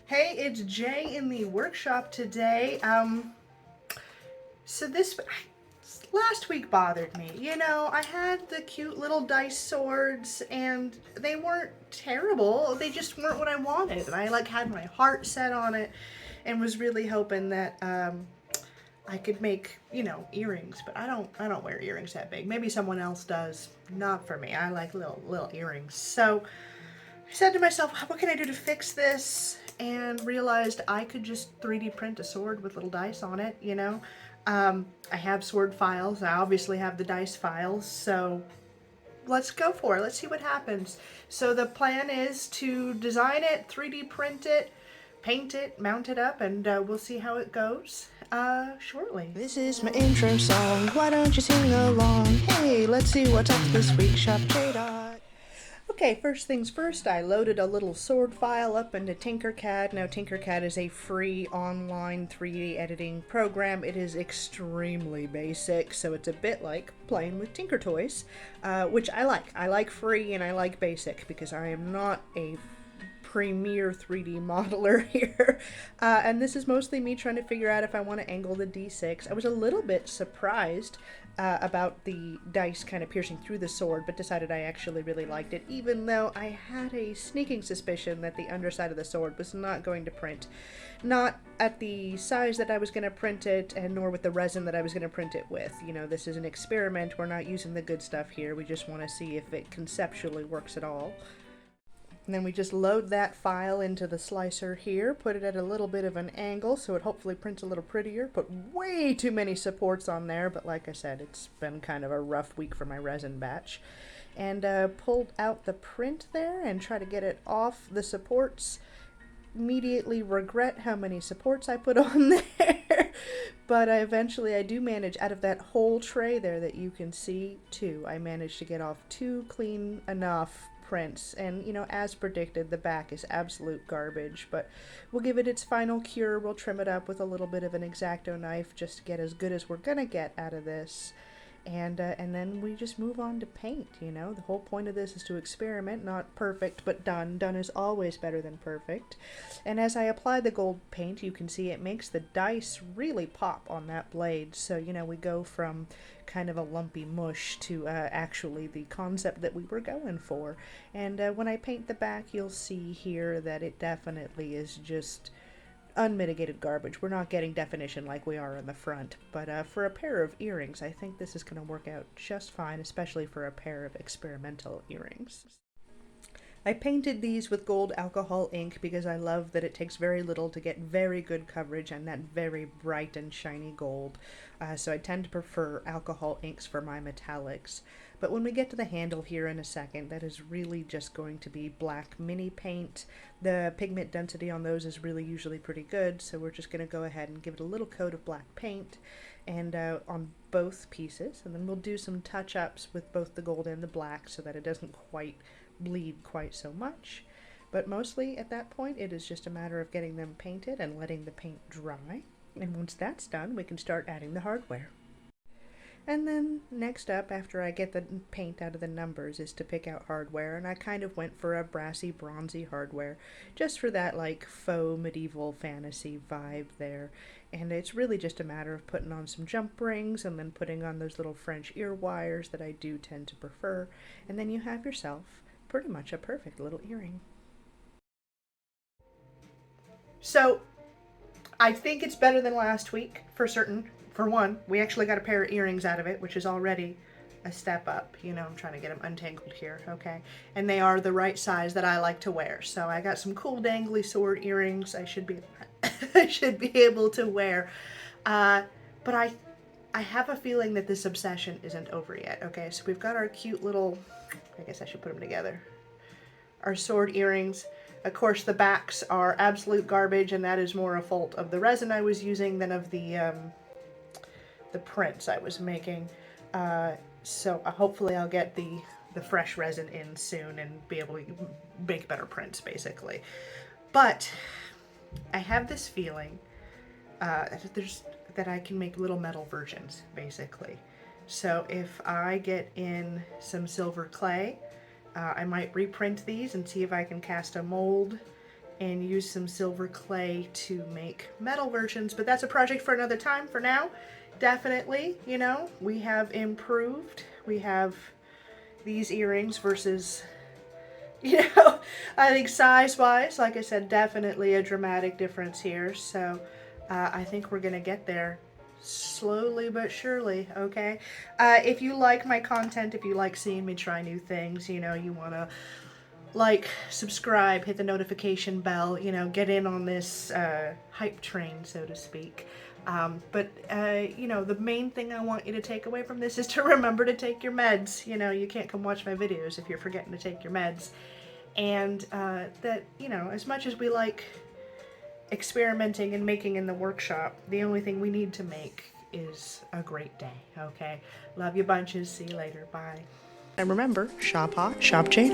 Hey, it's Jay in the workshop today. So this last week bothered me. You know, I had the cute little dice swords and they weren't terrible. They just weren't what I wanted. And I like had my heart set on it and was really hoping that I could make, earrings, but I don't wear earrings that big. Maybe someone else does. Not for me. I like little earrings. So I said to myself, what can I do to fix this? And realized I could just 3D print a sword with little dice on it, I have sword files. I obviously have the dice files, so let's go for it. Let's see what happens. So the plan is to design it, 3D print it, paint it, mount it up, and we'll see how it goes shortly. This is my intro song. Why don't you sing along? Hey, let's see what's up this week. Shop J. Okay, first things first, I loaded a little sword file up into Tinkercad. Now, Tinkercad is a free online 3D editing program. It is extremely basic, so it's a bit like playing with Tinker Toys, which I like. I like free and I like basic because I am not a premier 3D modeler here. And this is mostly me trying to figure out if I want to angle the D6. I was a little bit surprised about the dice kind of piercing through the sword, but decided I actually really liked it, even though I had a sneaking suspicion that the underside of the sword was not going to print. Not at the size that I was going to print it, and nor with the resin that I was going to print it with. You know, this is an experiment. We're not using the good stuff here. We just want to see if it conceptually works at all. And then we just load that file into the slicer here, put it at a little bit of an angle so it hopefully prints a little prettier. Put way too many supports on there, but like I said, it's been kind of a rough week for my resin batch. And pulled out the print there and try to get it off the supports. Immediately regret how many supports I put on there. But I do manage, out of that whole tray there that you can see, I managed to get off 2 clean enough prints, and as predicted, the back is absolute garbage, but we'll give it its final cure. We'll trim it up with a little bit of an X-Acto knife just to get as good as we're gonna get out of this, and then we just move on to paint. The whole point of this is to experiment, not perfect, but done is always better than perfect. And as I apply the gold paint, you can see it makes the dice really pop on that blade, so we go from kind of a lumpy mush to actually the concept that we were going for. And when I paint the back, you'll see here that it definitely is just unmitigated garbage. We're not getting definition like we are in the front, but for a pair of earrings, I think this is going to work out just fine, especially for a pair of experimental earrings. I painted these with gold alcohol ink because I love that it takes very little to get very good coverage and that very bright and shiny gold. So I tend to prefer alcohol inks for my metallics. But when we get to the handle here in a second, that is really just going to be black mini paint. The pigment density on those is really usually pretty good, so we're just going to go ahead and give it a little coat of black paint and on both pieces, and then we'll do some touch-ups with both the gold and the black so that it doesn't quite bleed quite so much. But mostly at that point it is just a matter of getting them painted and letting the paint dry, and once that's done we can start adding the hardware. And then next up, after I get the paint out of the numbers, is to pick out hardware, and I kind of went for a brassy, bronzy hardware, just for that like faux medieval fantasy vibe there. And it's really just a matter of putting on some jump rings and then putting on those little French ear wires that I do tend to prefer, and then you have yourself pretty much a perfect little earring. So I think it's better than last week, for certain. For one, we actually got a pair of earrings out of it, which is already a step up. I'm trying to get them untangled here, okay? And they are the right size that I like to wear. So I got some cool dangly sword earrings I should be I should be able to wear. But I have a feeling that this obsession isn't over yet, okay? So we've got our cute little, I guess I should put them together, our sword earrings. Of course, the backs are absolute garbage, and that is more a fault of the resin I was using than of the prints I was making. So hopefully I'll get the fresh resin in soon and be able to make better prints, basically. But I have this feeling that I can make little metal versions, basically. So if I get in some silver clay, I might reprint these and see if I can cast a mold and use some silver clay to make metal versions, but that's a project for another time. For now, definitely, you know, we have improved. We have these earrings versus, you know, I think size-wise, like I said, definitely a dramatic difference here. So I think we're gonna get there slowly but surely, okay? If you like my content, if you like seeing me try new things, you know, you wanna like, subscribe, hit the notification bell, you know, get in on this hype train, so to speak. You know, the main thing I want you to take away from this is to remember to take your meds. You know, you can't come watch my videos if you're forgetting to take your meds. And that, you know, as much as we like experimenting and making in the workshop, the only thing we need to make is a great day, okay? Love you bunches. See you later. Bye. And remember, shop hot, shop J.